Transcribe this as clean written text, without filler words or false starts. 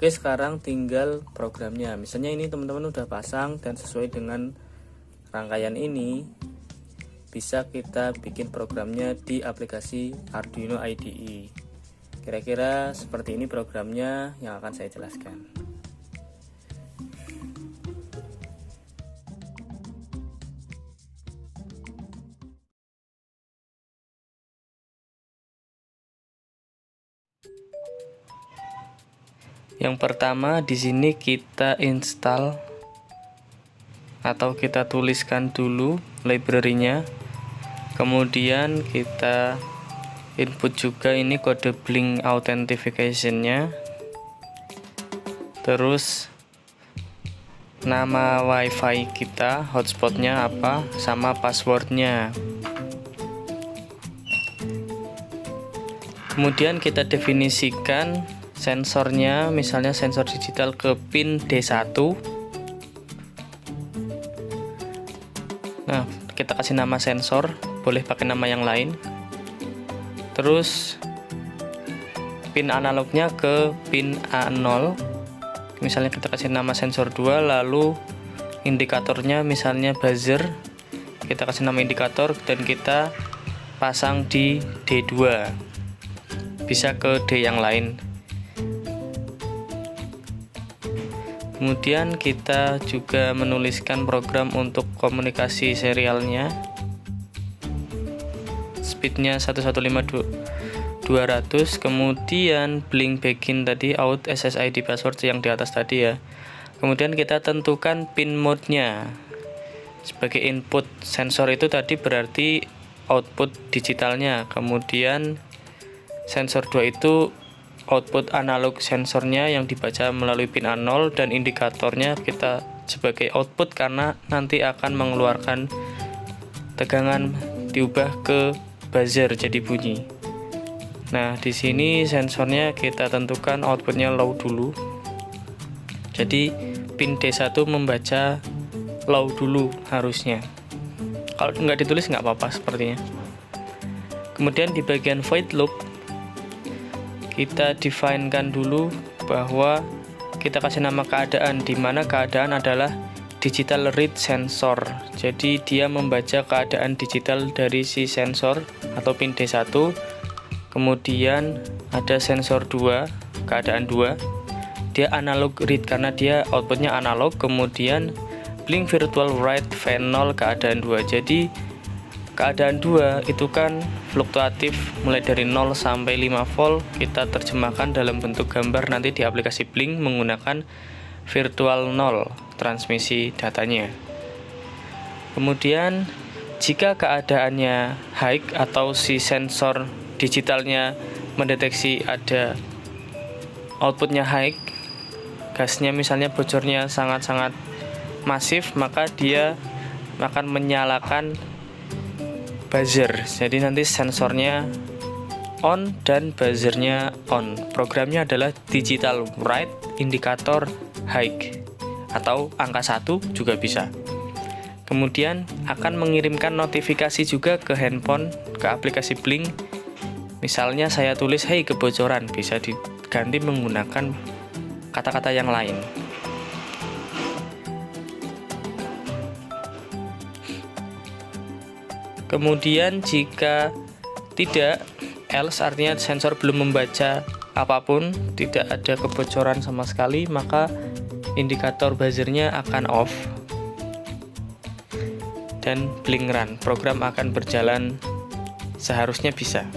Oke, sekarang tinggal programnya. Misalnya ini teman-teman udah pasang dan sesuai dengan rangkaian ini, bisa kita bikin programnya di aplikasi Arduino IDE. Kira-kira seperti ini programnya yang akan saya jelaskan. Yang pertama di sini kita install atau kita tuliskan dulu library-nya. Kemudian kita input juga ini kode Blink authentication-nya. Terus nama WiFi kita, hotspotnya apa, sama passwordnya. Kemudian kita definisikan sensornya, misalnya sensor digital ke pin D1. Nah, kita kasih nama sensor, boleh pakai nama yang lain. Terus pin analognya ke pin A0. Misalnya kita kasih nama sensor 2, lalu indikatornya misalnya buzzer. Kita kasih nama indikator dan kita pasang di D2. Bisa ke D yang lain. Kemudian kita juga menuliskan program untuk komunikasi serialnya. Speednya 115.200. Kemudian Blink begin tadi, out SSID password yang di atas tadi ya. Kemudian kita tentukan pin mode-nya. Sebagai input sensor itu tadi berarti output digitalnya. Kemudian sensor 2 itu output analog sensornya yang dibaca melalui pin A0, dan indikatornya kita sebagai output karena nanti akan mengeluarkan tegangan diubah ke buzzer jadi bunyi. Nah, di sini sensornya kita tentukan outputnya low dulu. Jadi pin D1 membaca low dulu harusnya. Kalau nggak ditulis nggak apa-apa sepertinya. Kemudian di bagian void loop kita definekan dulu bahwa kita kasih nama keadaan, di mana keadaan adalah digital read sensor. Jadi dia membaca keadaan digital dari si sensor atau pin D1. Kemudian ada sensor 2, keadaan 2. Dia analog read karena dia outputnya analog. Kemudian Blink virtual write V0, keadaan 2. Jadi keadaan 2 itu kan fluktuatif mulai dari 0 sampai 5 volt. Kita terjemahkan dalam bentuk gambar nanti di aplikasi Blink menggunakan virtual 0 transmisi datanya. Kemudian jika keadaannya high atau si sensor digitalnya mendeteksi ada outputnya high, gasnya misalnya bocornya sangat-sangat masif, maka dia akan menyalakan buzzer. Jadi nanti sensornya on dan buzzernya on. Programnya adalah digital write indikator high atau angka 1 juga bisa. Kemudian akan mengirimkan notifikasi juga ke handphone, ke aplikasi Blink. Misalnya saya tulis hey kebocoran, bisa diganti menggunakan kata-kata yang lain. Kemudian jika tidak, else artinya sensor belum membaca apapun, tidak ada kebocoran sama sekali, maka indikator buzzernya akan off dan Blink run. Program akan berjalan seharusnya bisa.